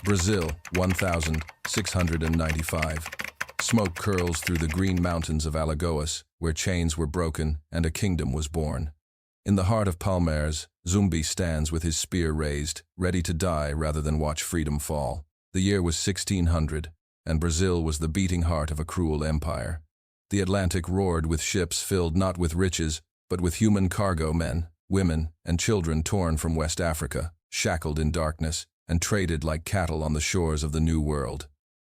Brazil, 1695. Smoke curls through the green mountains of Alagoas, where chains were broken and a kingdom was born. In the heart of Palmares, Zumbi stands with his spear raised, ready to die rather than watch freedom fall. The year was 1600, and Brazil was the beating heart of a cruel empire. The Atlantic roared with ships filled not with riches, but with human cargo men, women, and children torn from West Africa, shackled in darkness, and traded like cattle on the shores of the New World.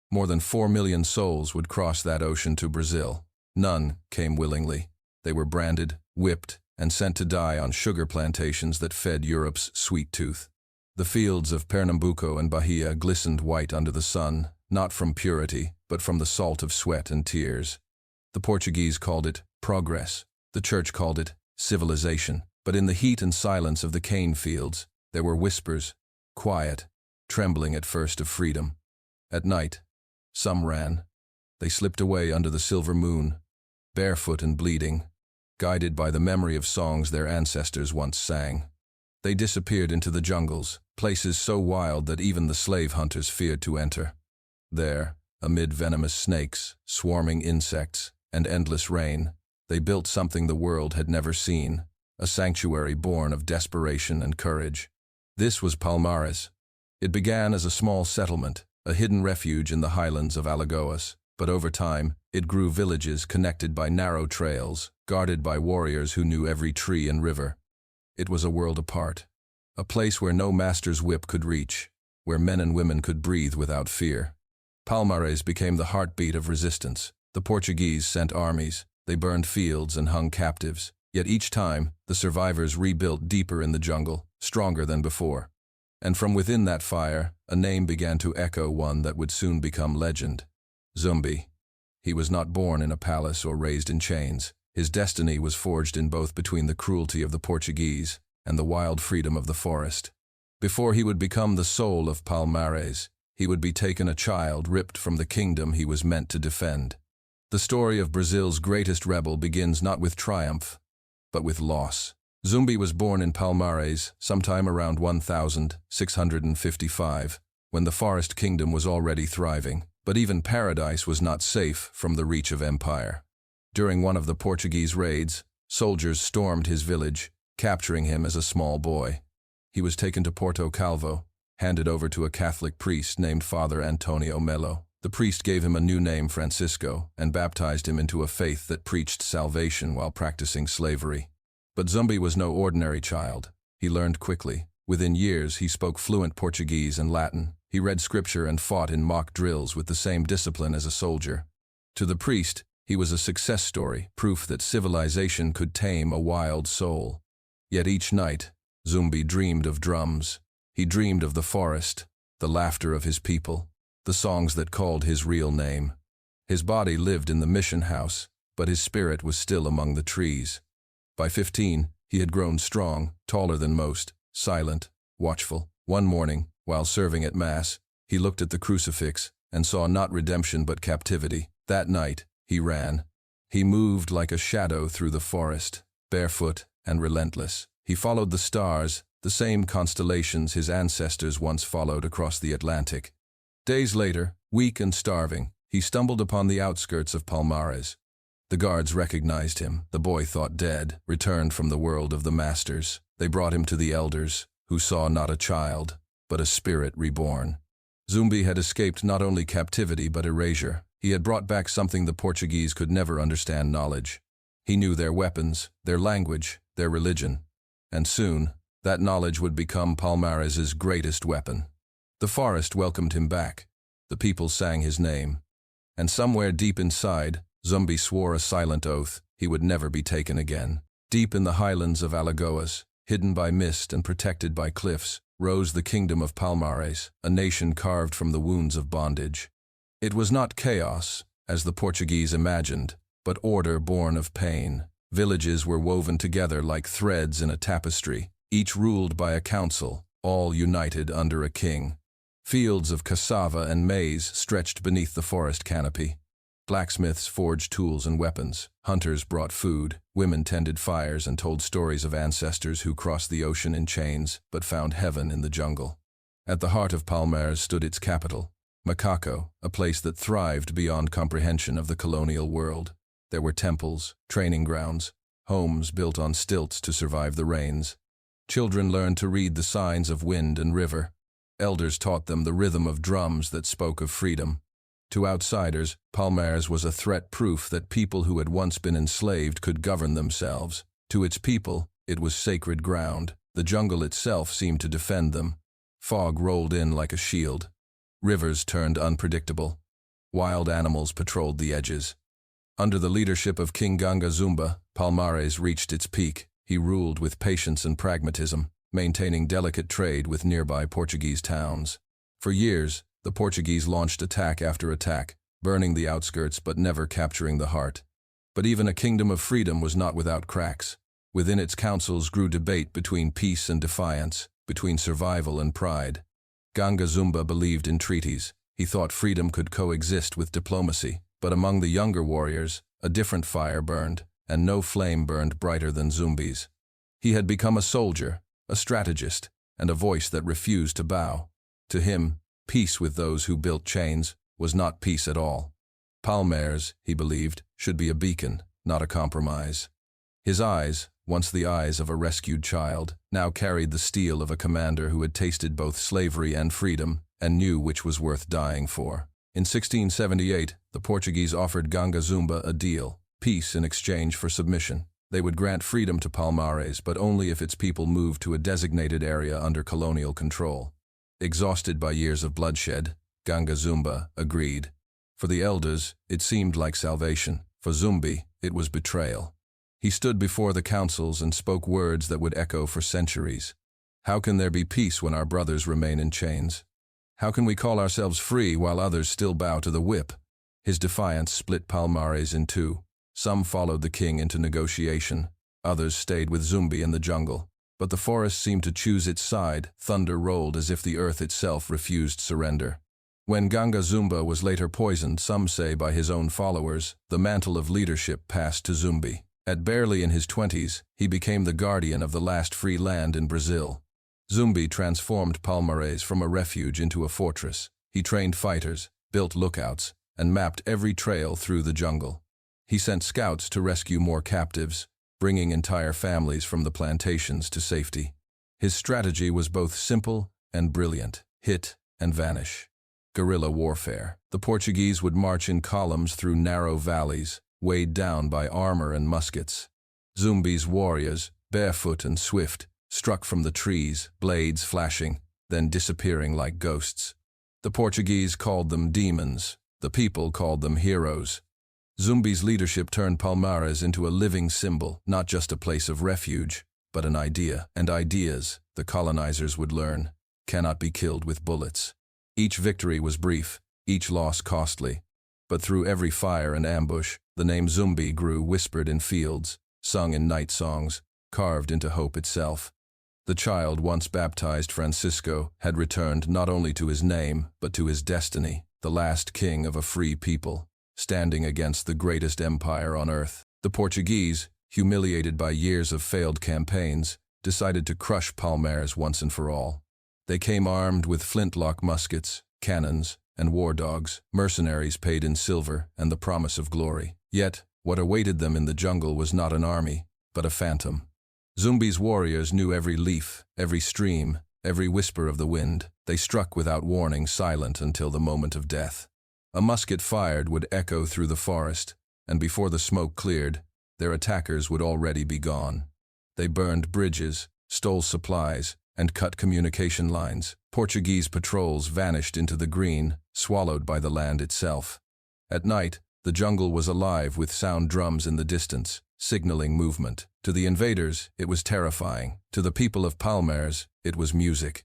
More than 4 million souls would cross that ocean to Brazil. None came willingly. They were branded, whipped, and sent to die on sugar plantations that fed Europe's sweet tooth. The fields of Pernambuco and Bahia glistened white under the sun, not from purity, but from the salt of sweat and tears. The Portuguese called it progress. The church called it civilization. But in the heat and silence of the cane fields, there were whispers, quiet, trembling at first of freedom. At night, some ran. They slipped away under the silver moon, barefoot and bleeding, guided by the memory of songs their ancestors once sang. They disappeared into the jungles, places so wild that even the slave hunters feared to enter. There, amid venomous snakes, swarming insects, and endless rain, they built something the world had never seen, a sanctuary born of desperation and courage. This was Palmares. It began as a small settlement, a hidden refuge in the highlands of Alagoas, but over time, it grew villages connected by narrow trails, guarded by warriors who knew every tree and river. It was a world apart, a place where no master's whip could reach, where men and women could breathe without fear. Palmares became the heartbeat of resistance. The Portuguese sent armies, they burned fields and hung captives, yet each time, the survivors rebuilt deeper in the jungle, stronger than before. And from within that fire, a name began to echo, one that would soon become legend. Zumbi. He was not born in a palace or raised in chains. His destiny was forged in both between the cruelty of the Portuguese and the wild freedom of the forest. Before he would become the soul of Palmares, he would be taken a child ripped from the kingdom he was meant to defend. The story of Brazil's greatest rebel begins not with triumph, but with loss. Zumbi was born in Palmares sometime around 1655, when the forest kingdom was already thriving, but even paradise was not safe from the reach of empire. During one of the Portuguese raids, soldiers stormed his village, capturing him as a small boy. He was taken to Porto Calvo, handed over to a Catholic priest named Father Antonio Melo. The priest gave him a new name, Francisco, and baptized him into a faith that preached salvation while practicing slavery. But Zumbi was no ordinary child. He learned quickly. Within years, he spoke fluent Portuguese and Latin. He read scripture and fought in mock drills with the same discipline as a soldier. To the priest, he was a success story, proof that civilization could tame a wild soul. Yet each night, Zumbi dreamed of drums. He dreamed of the forest, the laughter of his people, the songs that called his real name. His body lived in the mission house, but his spirit was still among the trees. By 15, he had grown strong, taller than most, silent, watchful. One morning, while serving at Mass, he looked at the crucifix and saw not redemption but captivity. That night, he ran. He moved like a shadow through the forest, barefoot and relentless. He followed the stars, the same constellations his ancestors once followed across the Atlantic. Days later, weak and starving, he stumbled upon the outskirts of Palmares. The guards recognized him. The boy thought dead, returned from the world of the masters. They brought him to the elders, who saw not a child, but a spirit reborn. Zumbi had escaped not only captivity but erasure. He had brought back something the Portuguese could never understand: knowledge. He knew their weapons, their language, their religion. And soon, that knowledge would become Palmares' greatest weapon. The forest welcomed him back. The people sang his name. And somewhere deep inside, Zumbi swore a silent oath: he would never be taken again. Deep in the highlands of Alagoas, hidden by mist and protected by cliffs, rose the kingdom of Palmares, a nation carved from the wounds of bondage. It was not chaos, as the Portuguese imagined, but order born of pain. Villages were woven together like threads in a tapestry, each ruled by a council, all united under a king. Fields of cassava and maize stretched beneath the forest canopy. Blacksmiths forged tools and weapons. Hunters brought food. Women tended fires and told stories of ancestors who crossed the ocean in chains but found heaven in the jungle. At the heart of Palmares stood its capital, Macaco, a place that thrived beyond comprehension of the colonial world. There were temples, training grounds, homes built on stilts to survive the rains. Children learned to read the signs of wind and river. Elders taught them the rhythm of drums that spoke of freedom. To outsiders, Palmares was a threat proof that people who had once been enslaved could govern themselves. To its people, it was sacred ground. The jungle itself seemed to defend them. Fog rolled in like a shield. Rivers turned unpredictable. Wild animals patrolled the edges. Under the leadership of King Ganga Zumba, Palmares reached its peak. He ruled with patience and pragmatism, maintaining delicate trade with nearby Portuguese towns. For years, the Portuguese launched attack after attack, burning the outskirts but never capturing the heart. But even a kingdom of freedom was not without cracks. Within its councils grew debate between peace and defiance, between survival and pride. Ganga Zumba believed in treaties. He thought freedom could coexist with diplomacy. But among the younger warriors, a different fire burned, and no flame burned brighter than Zumbi's. He had become a soldier, a strategist, and a voice that refused to bow. To him, peace with those who built chains was not peace at all. Palmares, he believed, should be a beacon, not a compromise. His eyes, once the eyes of a rescued child, now carried the steel of a commander who had tasted both slavery and freedom, and knew which was worth dying for. In 1678, the Portuguese offered Ganga Zumba a deal, peace in exchange for submission. They would grant freedom to Palmares, but only if its people moved to a designated area under colonial control. Exhausted by years of bloodshed, Ganga Zumba agreed. For the elders, it seemed like salvation. For Zumbi, it was betrayal. He stood before the councils and spoke words that would echo for centuries. How can there be peace when our brothers remain in chains? How can we call ourselves free while others still bow to the whip? His defiance split Palmares in two. Some followed the king into negotiation. Others stayed with Zumbi in the jungle. But the forest seemed to choose its side. Thunder rolled as if the earth itself refused surrender. When Ganga Zumba was later poisoned, some say by his own followers, the mantle of leadership passed to Zumbi. At barely in his 20s, he became the guardian of the last free land in Brazil. Zumbi transformed Palmares from a refuge into a fortress. He trained fighters, built lookouts, and mapped every trail through the jungle. He sent scouts to rescue more captives, bringing entire families from the plantations to safety. His strategy was both simple and brilliant: hit and vanish. Guerrilla warfare. The Portuguese would march in columns through narrow valleys, weighed down by armor and muskets. Zumbi's warriors, barefoot and swift, struck from the trees, blades flashing, then disappearing like ghosts. The Portuguese called them demons. The people called them heroes. Zumbi's leadership turned Palmares into a living symbol, not just a place of refuge, but an idea. And ideas, the colonizers would learn, cannot be killed with bullets. Each victory was brief, each loss costly. But through every fire and ambush, the name Zumbi grew whispered in fields, sung in night songs, carved into hope itself. The child once baptized Francisco had returned not only to his name, but to his destiny, the last king of a free people, standing against the greatest empire on earth. The Portuguese, humiliated by years of failed campaigns, decided to crush Palmares once and for all. They came armed with flintlock muskets, cannons, and war dogs, mercenaries paid in silver, and the promise of glory. Yet, what awaited them in the jungle was not an army, but a phantom. Zumbi's warriors knew every leaf, every stream, every whisper of the wind. They struck without warning, silent until the moment of death. A musket fired would echo through the forest, and before the smoke cleared, their attackers would already be gone. They burned bridges, stole supplies, and cut communication lines. Portuguese patrols vanished into the green, swallowed by the land itself. At night, the jungle was alive with sound drums in the distance, signaling movement. To the invaders, it was terrifying. To the people of Palmares, it was music.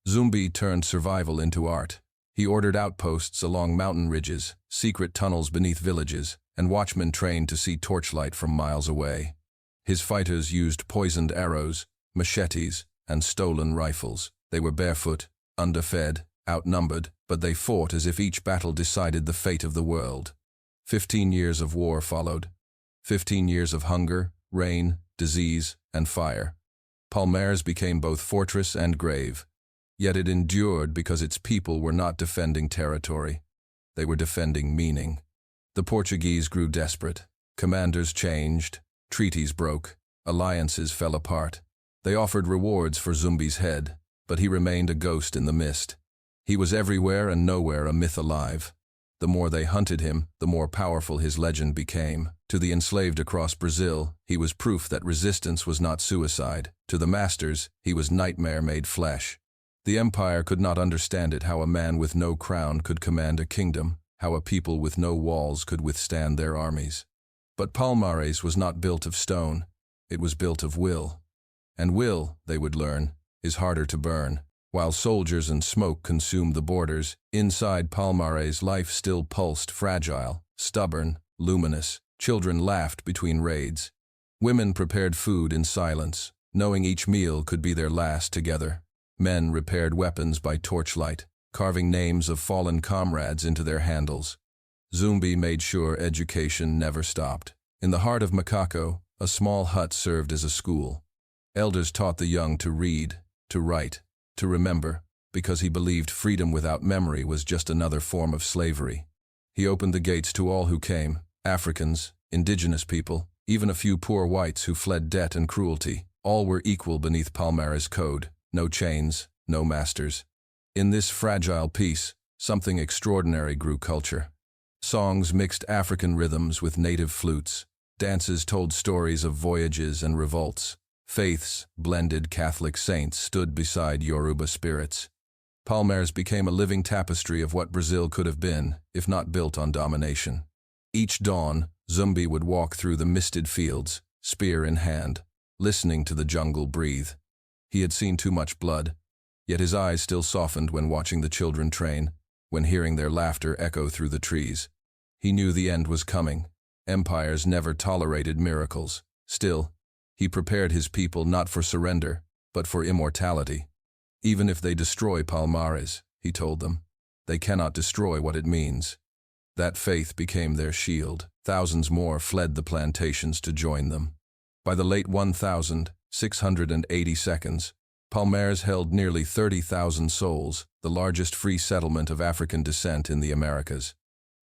Zumbi turned survival into art. He ordered outposts along mountain ridges, secret tunnels beneath villages, and watchmen trained to see torchlight from miles away. His fighters used poisoned arrows, machetes, and stolen rifles. They were barefoot, underfed, outnumbered, but they fought as if each battle decided the fate of the world. 15 years of war followed. 15 years of hunger, rain, disease, and fire. Palmares became both fortress and grave. Yet it endured because its people were not defending territory. They were defending meaning. The Portuguese grew desperate. Commanders changed. Treaties broke. Alliances fell apart. They offered rewards for Zumbi's head, but he remained a ghost in the mist. He was everywhere and nowhere a myth alive. The more they hunted him, the more powerful his legend became. To the enslaved across Brazil, he was proof that resistance was not suicide. To the masters, he was nightmare made flesh. The empire could not understand it, how a man with no crown could command a kingdom, how a people with no walls could withstand their armies. But Palmares was not built of stone, it was built of will. And will, they would learn, is harder to burn. While soldiers and smoke consumed the borders, inside Palmares life still pulsed, fragile, stubborn, luminous. Children laughed between raids. Women prepared food in silence, knowing each meal could be their last together. Men repaired weapons by torchlight, carving names of fallen comrades into their handles. Zumbi made sure education never stopped. In the heart of Macaco, a small hut served as a school. Elders taught the young to read, to write, to remember, because he believed freedom without memory was just another form of slavery. He opened the gates to all who came, Africans, indigenous people, even a few poor whites who fled debt and cruelty. All were equal beneath Palmares' code, no chains, no masters. In this fragile peace, something extraordinary grew: culture. Songs mixed African rhythms with native flutes. Dances told stories of voyages and revolts. Faiths blended. Catholic saints stood beside Yoruba spirits. Palmares became a living tapestry of what Brazil could have been, if not built on domination. Each dawn, Zumbi would walk through the misted fields, spear in hand, listening to the jungle breathe. He had seen too much blood, yet his eyes still softened when watching the children train, when hearing their laughter echo through the trees. He knew the end was coming. Empires never tolerated miracles. Still, he prepared his people not for surrender, but for immortality. Even if they destroy Palmares, he told them, they cannot destroy what it means. That faith became their shield. Thousands more fled the plantations to join them. By the late 1680s, Palmares held nearly 30,000 souls, the largest free settlement of African descent in the Americas.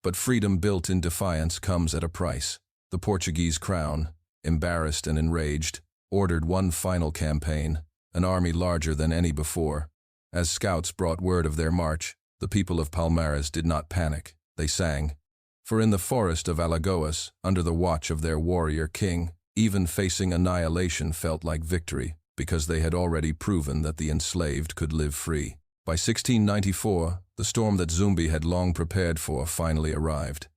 But freedom built in defiance comes at a price. The Portuguese crown, embarrassed and enraged, ordered one final campaign, an army larger than any before. As scouts brought word of their march, the people of Palmares did not panic. They sang. For in the forest of Alagoas, under the watch of their warrior king, even facing annihilation felt like victory, because they had already proven that the enslaved could live free. By 1694, the storm that Zumbi had long prepared for finally arrived.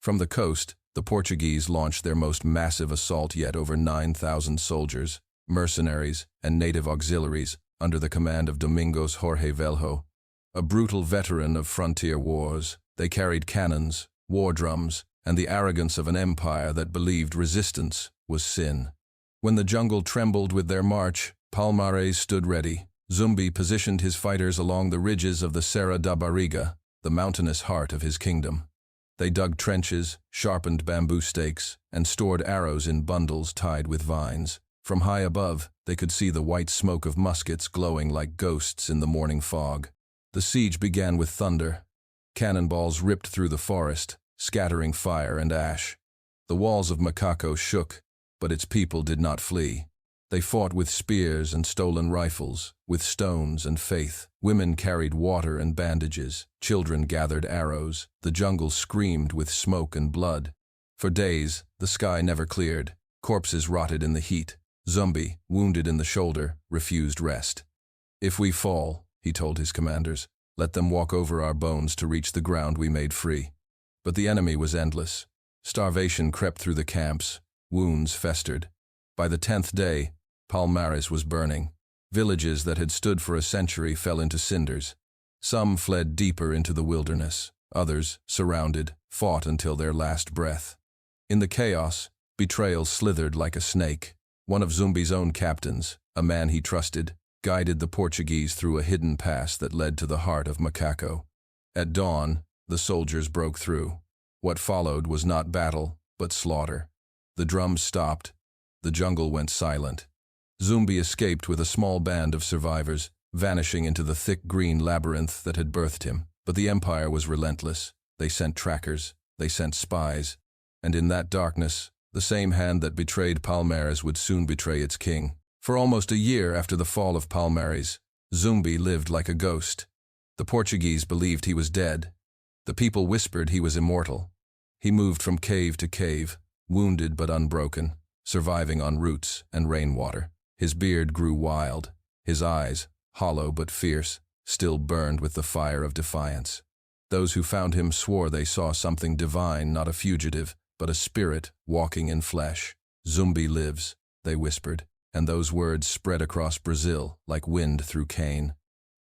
From the coast, the Portuguese launched their most massive assault yet. Over 9,000 soldiers, mercenaries, and native auxiliaries, under the command of Domingos Jorge Velho, a brutal veteran of frontier wars. They carried cannons, war drums, and the arrogance of an empire that believed resistance was sin. When the jungle trembled with their march, Palmares stood ready. Zumbi positioned his fighters along the ridges of the Serra da Barriga, the mountainous heart of his kingdom. They dug trenches, sharpened bamboo stakes, and stored arrows in bundles tied with vines. From high above, they could see the white smoke of muskets glowing like ghosts in the morning fog. The siege began with thunder. Cannonballs ripped through the forest, scattering fire and ash. The walls of Macaco shook, but its people did not flee. They fought with spears and stolen rifles, with stones and faith. Women carried water and bandages. Children gathered arrows. The jungle screamed with smoke and blood. For days, the sky never cleared. Corpses rotted in the heat. Zumbi, wounded in the shoulder, refused rest. If we fall, he told his commanders, let them walk over our bones to reach the ground we made free. But the enemy was endless. Starvation crept through the camps. Wounds festered. By the 10th day, Palmares was burning. Villages that had stood for a century fell into cinders. Some fled deeper into the wilderness. Others, surrounded, fought until their last breath. In the chaos, betrayal slithered like a snake. One of Zumbi's own captains, a man he trusted, guided the Portuguese through a hidden pass that led to the heart of Macaco. At dawn, the soldiers broke through. What followed was not battle, but slaughter. The drums stopped. The jungle went silent. Zumbi escaped with a small band of survivors, vanishing into the thick green labyrinth that had birthed him. But the Empire was relentless. They sent trackers, they sent spies, and in that darkness, the same hand that betrayed Palmares would soon betray its king. For almost a year after the fall of Palmares, Zumbi lived like a ghost. The Portuguese believed he was dead. The people whispered he was immortal. He moved from cave to cave, wounded but unbroken, surviving on roots and rainwater. His beard grew wild. His eyes, hollow but fierce, still burned with the fire of defiance. Those who found him swore they saw something divine, not a fugitive, but a spirit walking in flesh. "Zumbi lives," they whispered, and those words spread across Brazil like wind through cane.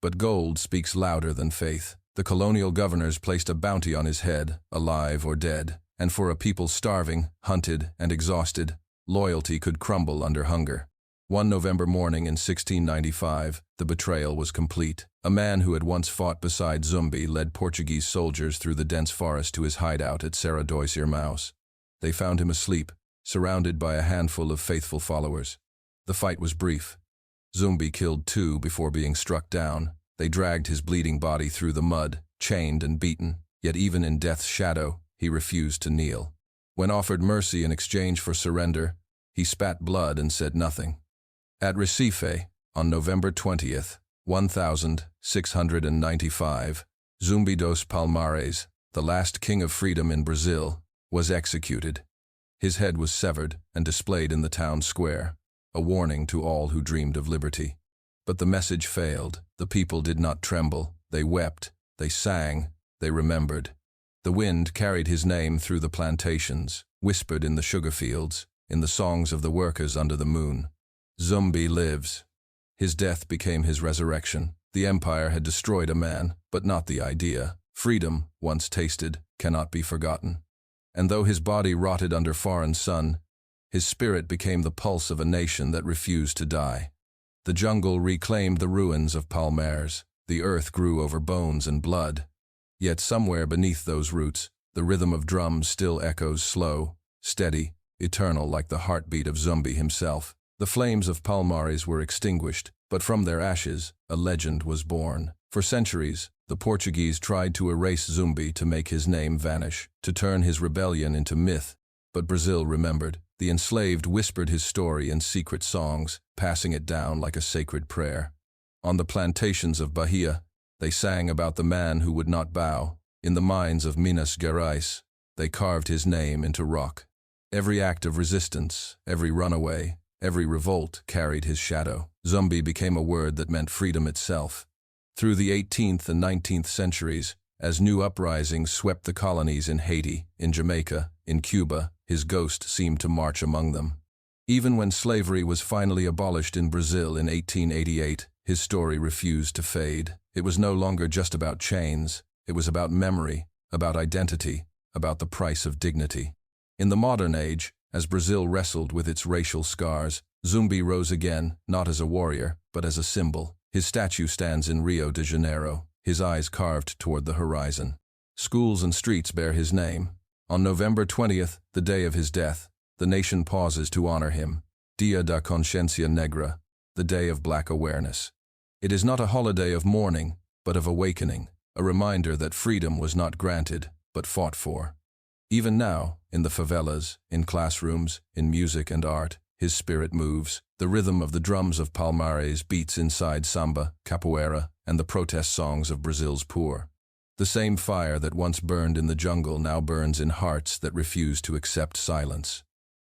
But gold speaks louder than faith. The colonial governors placed a bounty on his head, alive or dead, and for a people starving, hunted, and exhausted, loyalty could crumble under hunger. One November morning in 1695, the betrayal was complete. A man who had once fought beside Zumbi led Portuguese soldiers through the dense forest to his hideout at Serra dos Irmãos. They found him asleep, surrounded by a handful of faithful followers. The fight was brief. Zumbi killed 2 before being struck down. They dragged his bleeding body through the mud, chained and beaten, yet even in death's shadow, he refused to kneel. When offered mercy in exchange for surrender, he spat blood and said nothing. At Recife, on November 20th, 1695, Zumbi dos Palmares, the last king of freedom in Brazil, was executed. His head was severed and displayed in the town square, a warning to all who dreamed of liberty. But the message failed. The people did not tremble. They wept, they sang, they remembered. The wind carried his name through the plantations, whispered in the sugar fields, in the songs of the workers under the moon. Zumbi lives. His death became his resurrection. The empire had destroyed a man, but not the idea. Freedom, once tasted, cannot be forgotten. And though his body rotted under foreign sun, his spirit became the pulse of a nation that refused to die. The jungle reclaimed the ruins of Palmares. The earth grew over bones and blood. Yet somewhere beneath those roots, the rhythm of drums still echoes slow, steady, eternal like the heartbeat of Zumbi himself. The flames of Palmares were extinguished, but from their ashes, a legend was born. For centuries, the Portuguese tried to erase Zumbi to make his name vanish, to turn his rebellion into myth. But Brazil remembered. The enslaved whispered his story in secret songs, passing it down like a sacred prayer. On the plantations of Bahia, they sang about the man who would not bow. In the mines of Minas Gerais, they carved his name into rock. Every act of resistance, every runaway, every revolt carried his shadow. Zumbi became a word that meant freedom itself. Through the 18th and 19th centuries, as new uprisings swept the colonies in Haiti, in Jamaica, in Cuba, his ghost seemed to march among them. Even when slavery was finally abolished in Brazil in 1888, his story refused to fade. It was no longer just about chains. It was about memory, about identity, about the price of dignity. In the modern age, as Brazil wrestled with its racial scars, Zumbi rose again, not as a warrior, but as a symbol. His statue stands in Rio de Janeiro, his eyes carved toward the horizon. Schools and streets bear his name. On November 20th, the day of his death, the nation pauses to honor him. Dia da Consciência Negra, the day of black awareness. It is not a holiday of mourning, but of awakening, a reminder that freedom was not granted, but fought for. Even now, in the favelas, in classrooms, in music and art, his spirit moves. The rhythm of the drums of Palmares beats inside samba, capoeira, and the protest songs of Brazil's poor. The same fire that once burned in the jungle now burns in hearts that refuse to accept silence.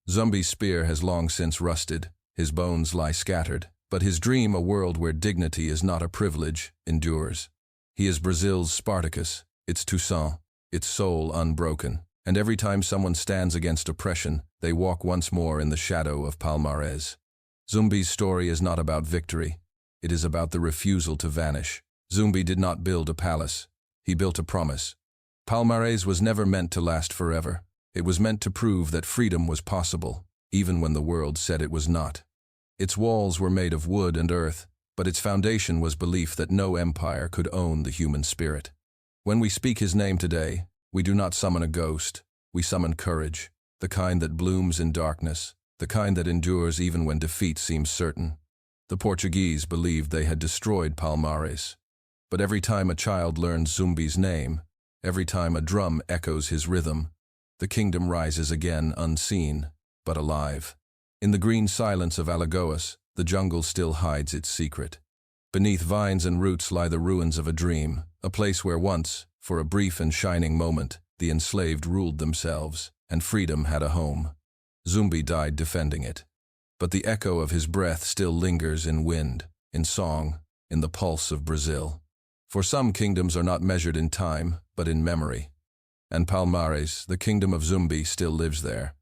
Zumbi's spear has long since rusted, his bones lie scattered, but his dream, a world where dignity is not a privilege, endures. He is Brazil's Spartacus, its Toussaint, its soul unbroken. And every time someone stands against oppression, they walk once more in the shadow of Palmares. Zumbi's story is not about victory. It is about the refusal to vanish. Zumbi did not build a palace. He built a promise. Palmares was never meant to last forever. It was meant to prove that freedom was possible, even when the world said it was not. Its walls were made of wood and earth, but its foundation was belief that no empire could own the human spirit. When we speak his name today, we do not summon a ghost. We summon courage, the kind that blooms in darkness, the kind that endures even when defeat seems certain. The Portuguese believed they had destroyed Palmares. But every time a child learns Zumbi's name, every time a drum echoes his rhythm, the kingdom rises again unseen, but alive. In the green silence of Alagoas, the jungle still hides its secret. Beneath vines and roots lie the ruins of a dream, a place where once, for a brief and shining moment, the enslaved ruled themselves, and freedom had a home. Zumbi died defending it. But the echo of his breath still lingers in wind, in song, in the pulse of Brazil. For some kingdoms are not measured in time, but in memory. And Palmares, the kingdom of Zumbi, still lives there,